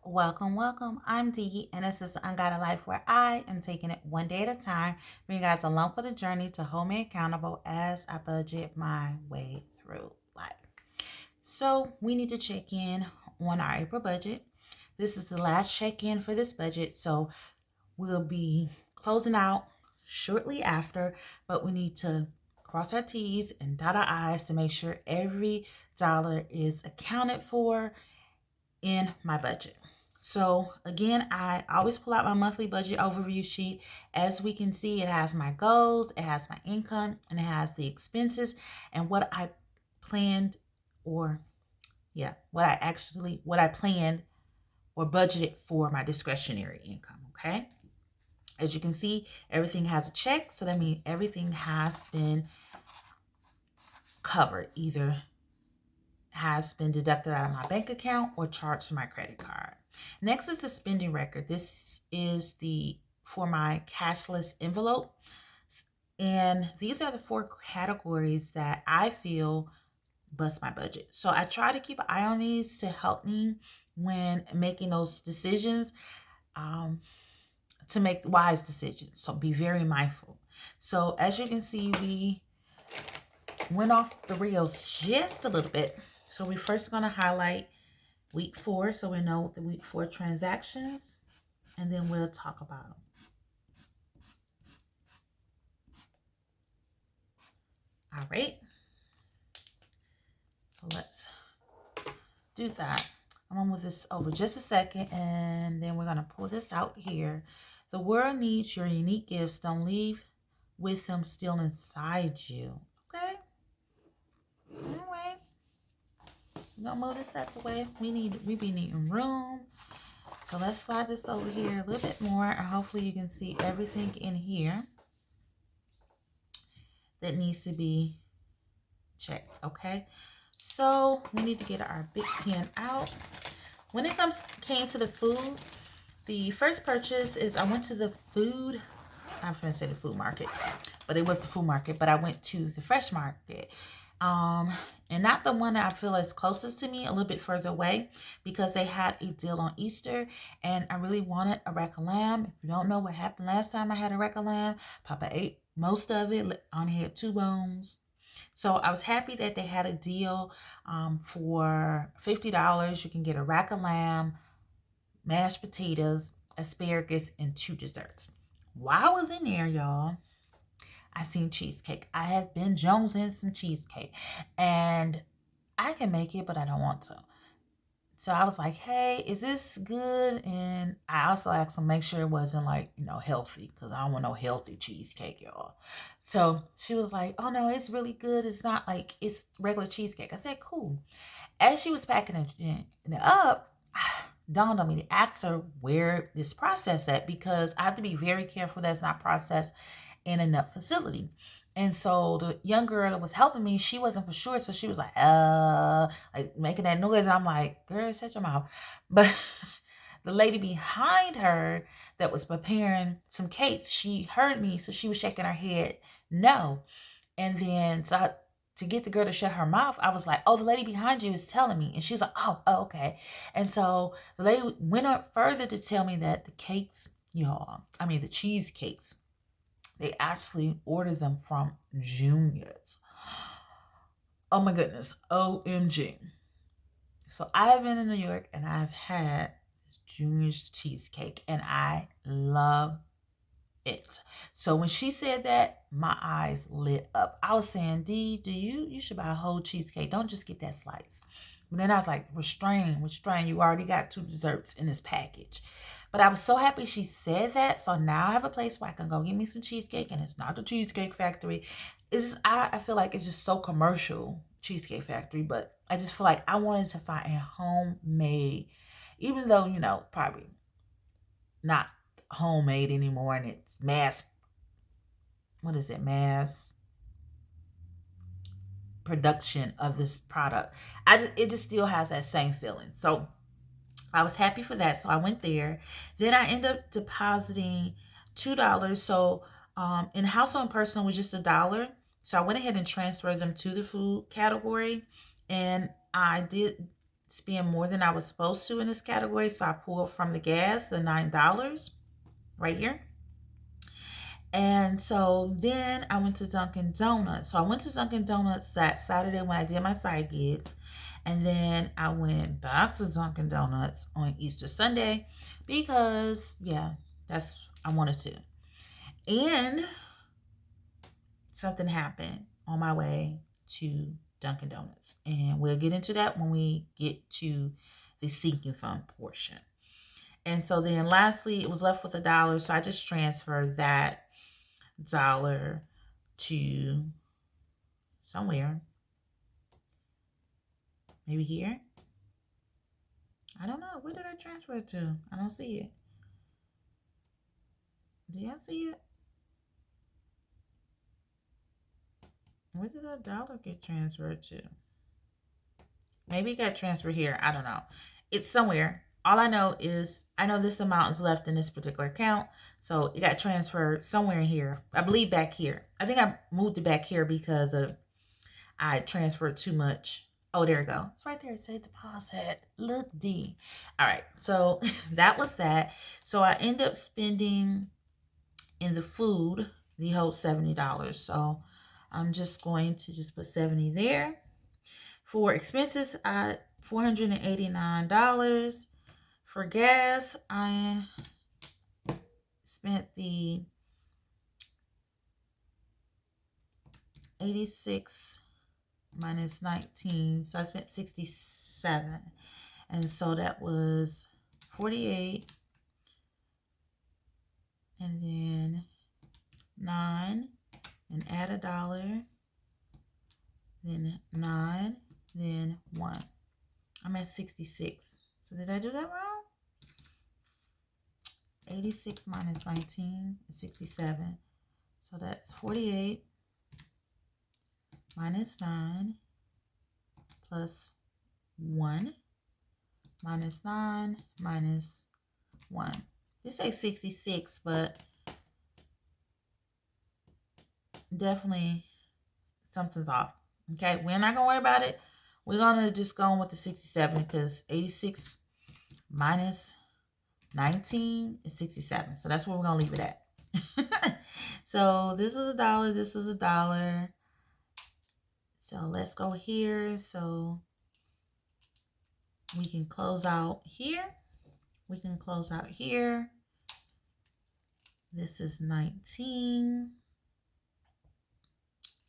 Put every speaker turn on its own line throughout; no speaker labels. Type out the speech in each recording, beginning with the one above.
Welcome. I'm Dee, and this is the Unguided Life where I am taking it one day at a time, bringing you guys along for the journey to hold me accountable as I budget my way through life. So, we need to check in on our April budget. This is the last check in for this budget, so we'll be closing out shortly after, but we need to cross our T's and dot our I's to make sure every dollar is accounted for in my budget. So again, I always pull out my monthly budget overview sheet. As we can see, it has my goals, it has my income, and it has the expenses and what I planned or what I planned or budgeted for my discretionary income, okay? As you can see, everything has a check, so that means everything has been covered, either has been deducted out of my bank account or charged to my credit card. Next is the spending record. This is for my cashless envelope. And these are the four categories that I feel bust my budget. So I try to keep an eye on these to help me when making those decisions, to make wise decisions. So be very mindful. So as you can see, we went off the rails just a little bit. So we're first going to highlight week 4, so we know the week 4 transactions, and then we'll talk about them. All right. So let's do that. I'm going to move this over just a second, and then we're going to pull this out here. The world needs your unique gifts. Don't leave with them still inside you. Okay? All right. We're going to move this out the way. We be needing room. So let's slide this over here a little bit more, and hopefully you can see everything in here that needs to be checked, okay? So we need to get our big pen out. When it came to the food, the first purchase is I went to the food, I'm going to say the food market, but it was the food market, but I went to the fresh market. And not the one that I feel is closest to me, a little bit further away, because they had a deal on Easter, and I really wanted a rack of lamb. If you don't know what happened last time I had a rack of lamb, Papa ate most of it, only had 2 bones. So I was happy that they had a deal for $50. You can get a rack of lamb, mashed potatoes, asparagus, and 2 desserts. While I was in there, y'all, I seen cheesecake. I have been jonesing some cheesecake, and I can make it, but I don't want to. So I was like, hey, is this good? And I also asked them, make sure it wasn't like, healthy, because I don't want no healthy cheesecake, y'all. So she was like, oh no, it's really good. It's not like it's regular cheesecake. I said, cool. As she was packing it up, dawned on me to ask her where this process at, because I have to be very careful that's not processed in a nut facility. And so the young girl that was helping me, she wasn't for sure. So she was like making that noise. And I'm like, girl, shut your mouth. But the lady behind her that was preparing some cakes, she heard me. So she was shaking her head, no. And then to get the girl to shut her mouth, I was like, oh, the lady behind you is telling me. And she was like, oh, okay. And so the lady went up further to tell me that the cakes, the cheesecakes, they actually ordered them from Junior's. Oh my goodness. OMG. So I've been in New York and I've had Junior's cheesecake and I love it. So when she said that, my eyes lit up. I was saying, Dee, you should buy a whole cheesecake. Don't just get that slice. But then I was like, restrain. You already got 2 desserts in this package. But I was so happy she said that. So now I have a place where I can go get me some cheesecake, and it's not the Cheesecake Factory. I feel like it's just so commercial, Cheesecake Factory, but I just feel like I wanted to find a homemade, even though, probably not homemade anymore, and it's mass production of this product. It just still has that same feeling. So I was happy for that. So I went there. Then I ended up depositing $2. So in household and personal was just $1. So I went ahead and transferred them to the food category. And I did spend more than I was supposed to in this category. So I pulled from the gas, the $9 right here. And so then I went to Dunkin' Donuts. So I went to Dunkin' Donuts that Saturday when I did my side gigs. And then I went back to Dunkin' Donuts on Easter Sunday because, yeah, that's, I wanted to. And something happened on my way to Dunkin' Donuts. And we'll get into that when we get to the sinking fund portion. And so then lastly, it was left with $1. So I just transferred that dollar to somewhere. Maybe here. I don't know. Where did I transfer it to? I don't see it. Do y'all see it? Where did that dollar get transferred to? Maybe it got transferred here. I don't know. It's somewhere. All I know is I know this amount is left in this particular account. So it got transferred somewhere in here. I believe back here. I think I moved it back here because of I transferred too much. Oh, there we go. It's right there. It said deposit. Look, D. All right. So that was that. So I end up spending in the food the whole $70. So I'm just going to just put 70 there. For expenses, $489. For gas, I spent the 86 minus 19. So I spent 67. And so that was 48. And then 9. And add $1. Then 9. Then 1. I'm at 66. So did I do that wrong? 86 minus 19 is 67. So that's 48 minus 9 plus 1 minus 9 minus 1. This says 66, but definitely something's off. Okay, we're not going to worry about it. We're going to just go on with the 67 because 86 minus 19 is 67. So that's where we're going to leave it at. So this is $1. This is $1. So let's go here. So we can close out here. We can close out here. This is 19.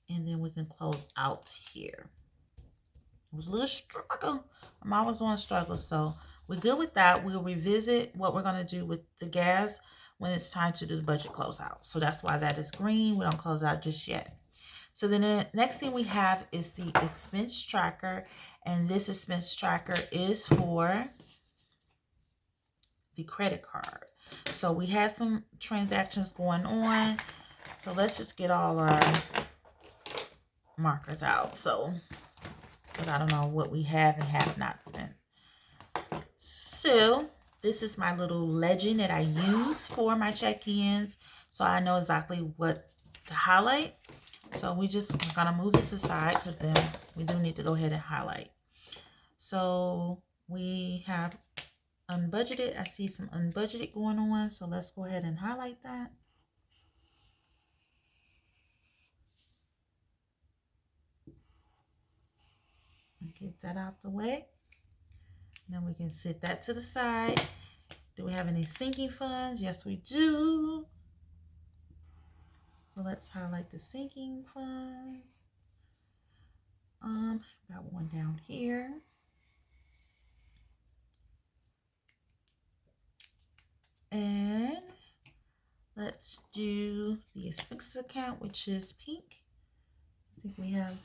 And then we can close out here. It was a little struggle. I'm always doing struggles. So we're good with that. We'll revisit what we're going to do with the gas when it's time to do the budget closeout. So that's why that is green. We don't close out just yet. So then the next thing we have is the expense tracker. And this expense tracker is for the credit card. So we had some transactions going on. So let's just get all our markers out. So, but I don't know what we have and have not spent. So this is my little legend that I use for my check-ins. So I know exactly what to highlight. So we're gonna move this aside because then we do need to go ahead and highlight. So we have unbudgeted. I see some unbudgeted going on. So let's go ahead and highlight that. Get that out the way. Then we can set that to the side. Do we have any sinking funds? Yes, we do. So let's highlight the sinking funds. Got one down here. And let's do the expenses account, which is pink. I think we have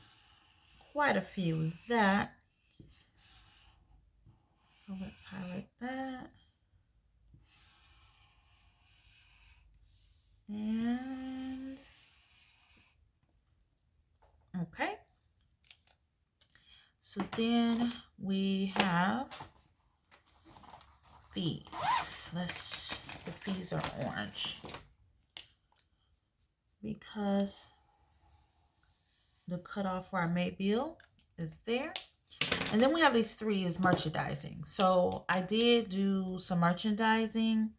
quite a few of that. So let's highlight that. And okay. So then we have fees. The fees are orange because the cutoff for our May bill is there. And then we have these 3 is merchandising. So I did do some merchandising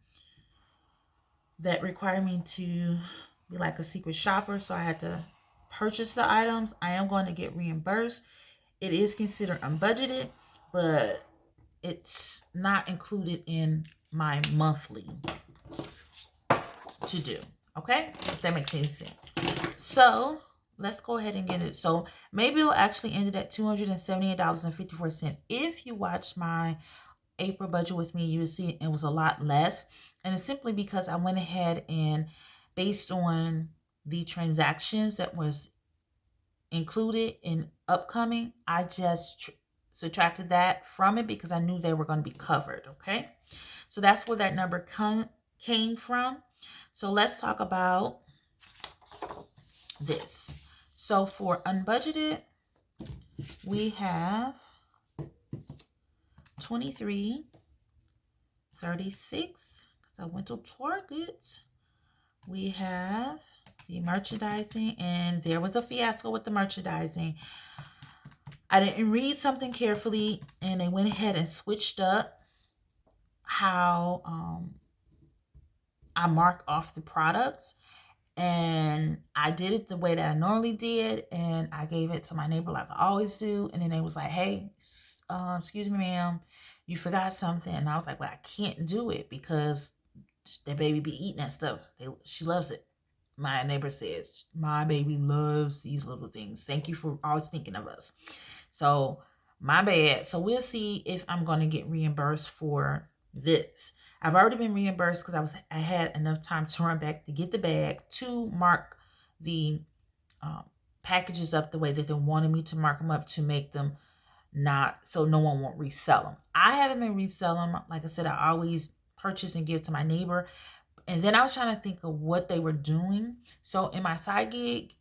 that required me to be like a secret shopper. So I had to purchase the items. I am going to get reimbursed. It is considered unbudgeted, but it's not included in my monthly to do. Okay, if that makes any sense. So let's go ahead and get it. So maybe it'll actually end it at $278.54. If you watch my April budget with me, you will see it was a lot less. And it's simply because I went ahead and based on the transactions that was included in upcoming, I just subtracted that from it because I knew they were going to be covered. Okay, so that's where that number came from. So let's talk about this. So for unbudgeted, we have 23.36 because I went to Target. We have the merchandising, and there was a fiasco with the merchandising. I didn't read something carefully, and they went ahead and switched up how I mark off the products. And I did it the way that I normally did, and I gave it to my neighbor like I always do. And then they was like, "Hey, excuse me, ma'am, you forgot something." And I was like, "Well, I can't do it because that baby be eating that stuff. She loves it." My neighbor says, "My baby loves these little things. Thank you for always thinking of us." So my bad. So we'll see if I'm going to get reimbursed for this. I've already been reimbursed because I had enough time to run back to get the bag to mark the packages up the way that they wanted me to mark them up to make them not so no one won't resell them. I haven't been reselling them. Like I said, I always purchase and give to my neighbor. And then I was trying to think of what they were doing. So in my side gig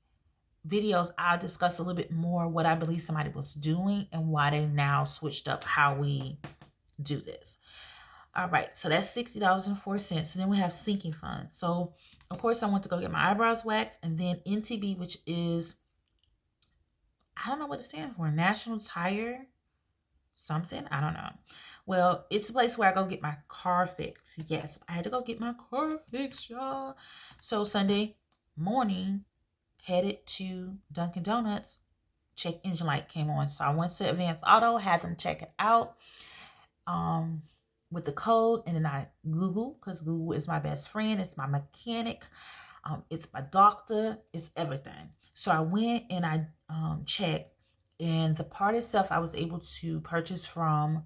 videos, I'll discuss a little bit more what I believe somebody was doing and why they now switched up how we do this. All right, so that's $60.04. So then we have sinking funds. So of course I went to go get my eyebrows waxed, and then NTB, which is, I don't know what it stands for, National Tire something, I don't know. Well, it's a place where I go get my car fixed. Yes, I had to go get my car fixed, y'all. So Sunday morning, headed to Dunkin' Donuts. Check engine light came on, so I went to Advanced Auto, had them check it out with the code, and then I Google, because Google is my best friend. It's my mechanic, it's my doctor, it's everything. So I went and I checked, and the part itself I was able to purchase from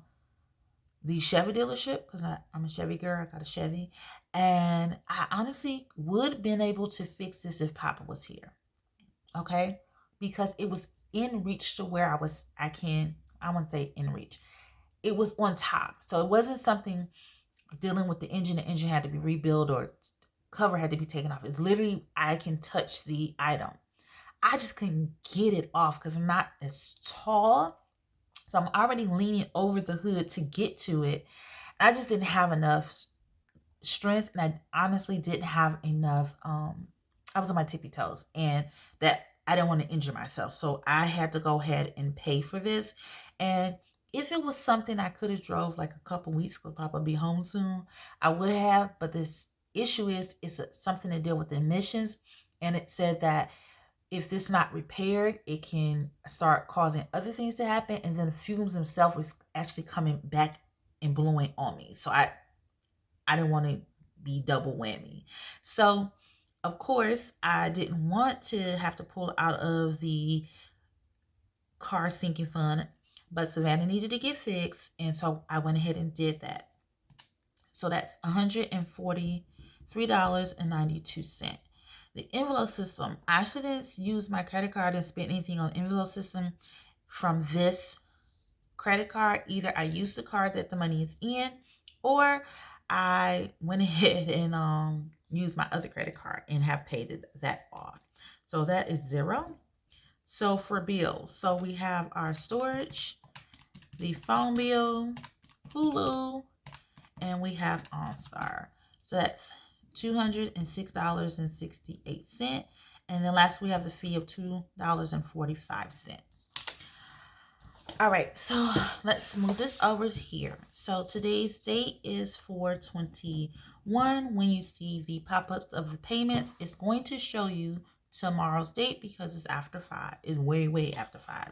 the Chevy dealership because I'm a Chevy girl. I got a Chevy, and I honestly would have been able to fix this if Papa was here. Okay, because it was in reach to where I wouldn't say in reach. It was on top. So it wasn't something dealing with the engine. The engine had to be rebuilt or cover had to be taken off. It's literally, I can touch the item. I just couldn't get it off because I'm not as tall. So I'm already leaning over the hood to get to it. I just didn't have enough strength, and I honestly didn't have enough. I was on my tippy toes, and that I didn't want to injure myself. So I had to go ahead and pay for this. And if it was something I could have drove like a couple weeks because Papa be home soon, I would have. But this issue is it's something to deal with the emissions. And it said that if this not repaired, it can start causing other things to happen. And then the fumes themselves was actually coming back and blowing on me. So I didn't want to be double whammy. So of course, I didn't want to have to pull out of the car sinking fund, but Savannah needed to get fixed, and so I went ahead and did that. So that's $143.92. The envelope system, I actually didn't use my credit card and spend anything on the envelope system from this credit card. Either I used the card that the money is in, or I went ahead and used my other credit card and have paid that off. So that is $0. So for bills, so we have our storage, the phone bill, Hulu, and we have OnStar. So that's $206.68. And then last we have the fee of $2.45. All right, so let's move this over here. So today's date is 4/21. When you see the pop-ups of the payments, it's going to show you tomorrow's date because it's after 5. It's way after 5.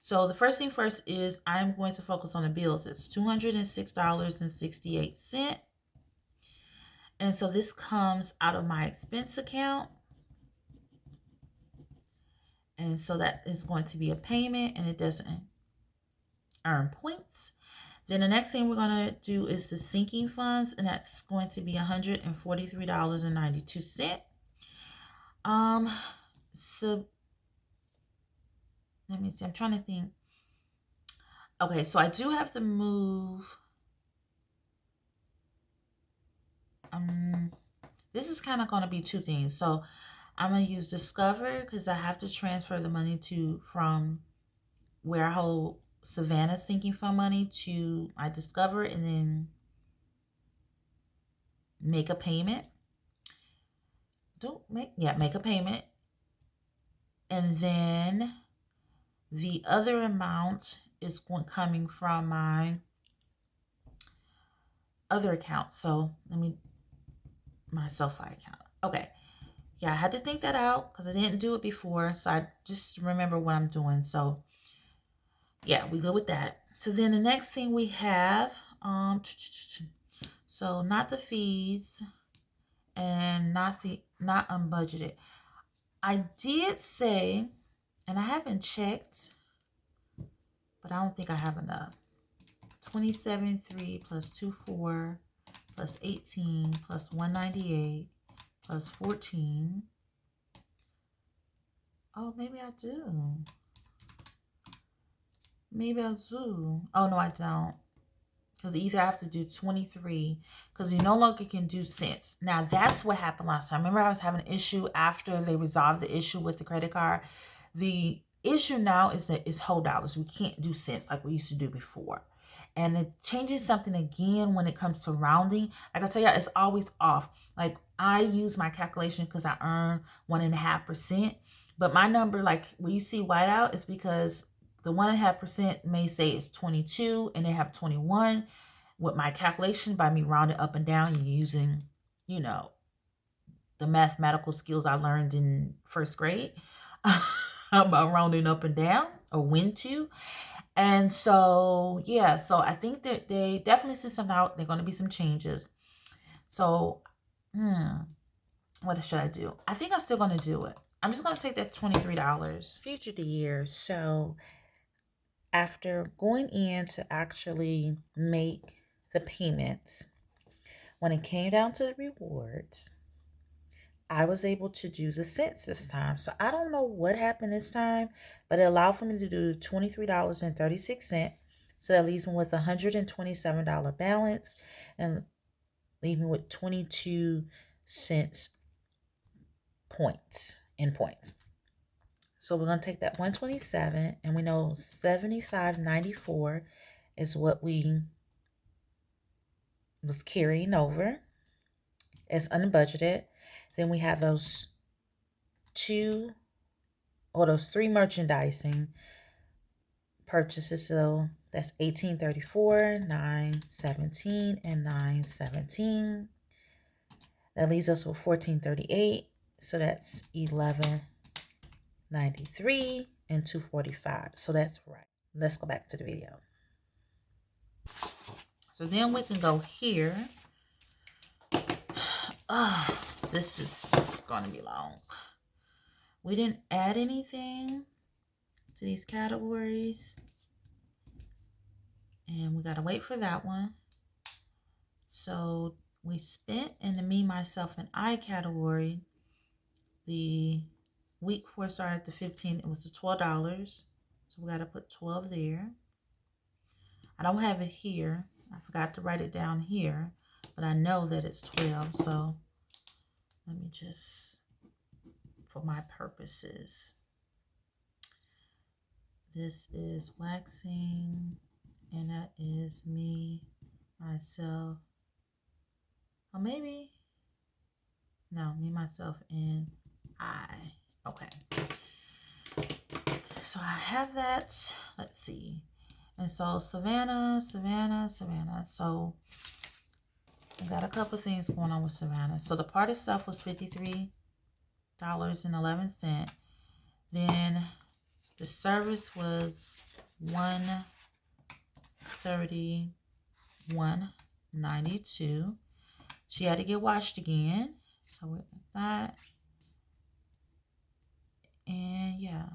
So the first thing first is I'm going to focus on the bills. It's $206.68. And so this comes out of my expense account. And so that is going to be a payment, and it doesn't earn points. Then the next thing we're going to do is the sinking funds, and that's going to be $143.92. So let me see. I'm trying to think. Okay, so I do have to move. This is kind of going to be two things. So I'm going to use Discover because I have to transfer the money from where I hold Savannah sinking fund money to my Discover, and then make a payment. Make a payment. And then the other amount is coming from my other account. So my SoFi account. Okay. Yeah, I had to think that out because I didn't do it before. So I just remember what I'm doing. So yeah, we go with that. So then the next thing we have, so not the fees and not unbudgeted. I did say, and I haven't checked, but I don't think I have enough. 27.3 plus 2.4 plus 18 plus 198 plus 14. Oh, maybe I do. Maybe I do. Oh, no, I don't. Because either I have to do 23, because you no longer can do cents. Now, that's what happened last time. Remember, I was having an issue after they resolved the issue with the credit card. The issue now is that it's whole dollars. We can't do cents like we used to do before. And it changes something again when it comes to rounding. Like I tell you, it's always off. Like I use my calculation because I earn 1.5%. But my number, like when you see whiteout, is because the 1.5% may say it's 22 and they have 21. With my calculation, by me rounding up and down, you're using, the mathematical skills I learned in first grade about rounding up and down, or when to. And so, yeah, so I think that they definitely see something out. There are going to be some changes. So, what should I do? I think I'm still going to do it. I'm just going to take that $23 future the year. So after going in to actually make the payments, when it came down to the rewards, I was able to do the cents this time. So I don't know what happened this time, but it allowed for me to do $23.36. So that leaves me with a $127 balance and leave me with 22 cents points. So we're going to take that 127, and we know 75.94 is what we was carrying over as unbudgeted. Then we have those three merchandising purchases. So that's 1834, 917, and 917. That leaves us with 1438. So that's 1193 and 245. So that's right. Let's go back to the video. So then we can go here. This is going to be long. We didn't add anything to these categories. And we got to wait for that one. So we spent in the me, myself, and I category. The week before started the 15th, it was the $12. So we got to put 12 there. I don't have it here. I forgot to write it down here, but I know that it's 12. So let me just, for my purposes, this is waxing, and that is me, myself, or maybe, no, me, myself, and I. Okay. So I have that. Let's see. And so Savannah. So I got a couple things going on with Savannah. So the part itself was $53.11. Then the service was $131.92. She had to get washed again. So with that. And yeah.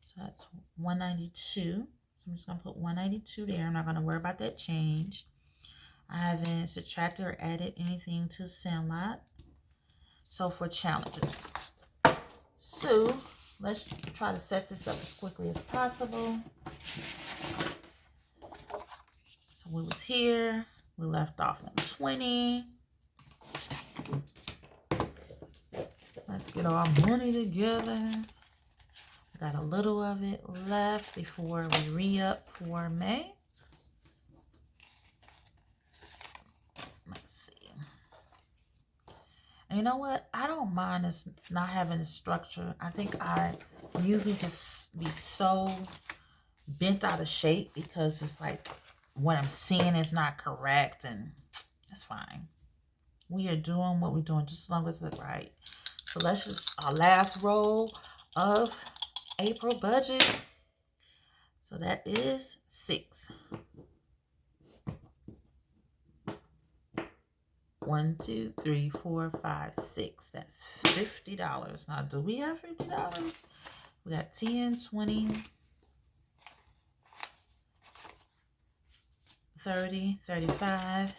So that's $192. So I'm just going to put $192 there. I'm not going to worry about that change. I haven't subtracted or added anything to Sandlot. So for challenges. So let's try to set this up as quickly as possible. So we was here. We left off on 20. Let's get our money together. Got a little of it left before we re-up for May. Let's see. And you know what? I don't mind this not having a structure. I think I'm usually just be so bent out of shape because it's like what I'm seeing is not correct, and it's fine. We are doing what we're doing just as long as it's right. So let's just, our last roll of April budget. So that is 6. 1, 2, 3, 4, 5, 6. That's $50. Now, do we have $50? We got 10, 20, 30, 35,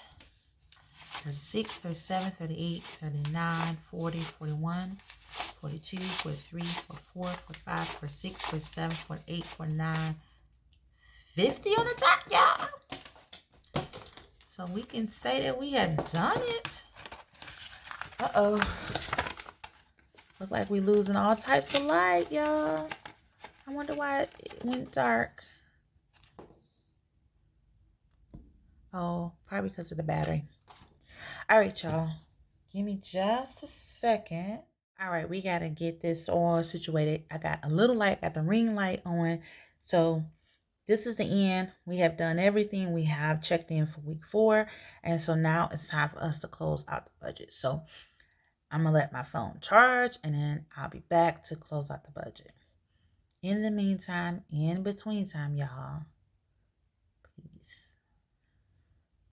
36, 37, 38, 39, 40, 41, 42, 43, 44, 45, 46, 47, 48, 49, 50 on the top, y'all. So we can say that we have done it. Uh-oh. Look like we losing all types of light, y'all. I wonder why it went dark. Oh, probably because of the battery. All right, y'all. Give me just a second. All right, we got to get this all situated. I got a little light, got the ring light on. So this is the end. We have done everything. We have checked in for week 4. And so now it's time for us to close out the budget. So I'm going to let my phone charge and then I'll be back to close out the budget. In the meantime, in between time, y'all,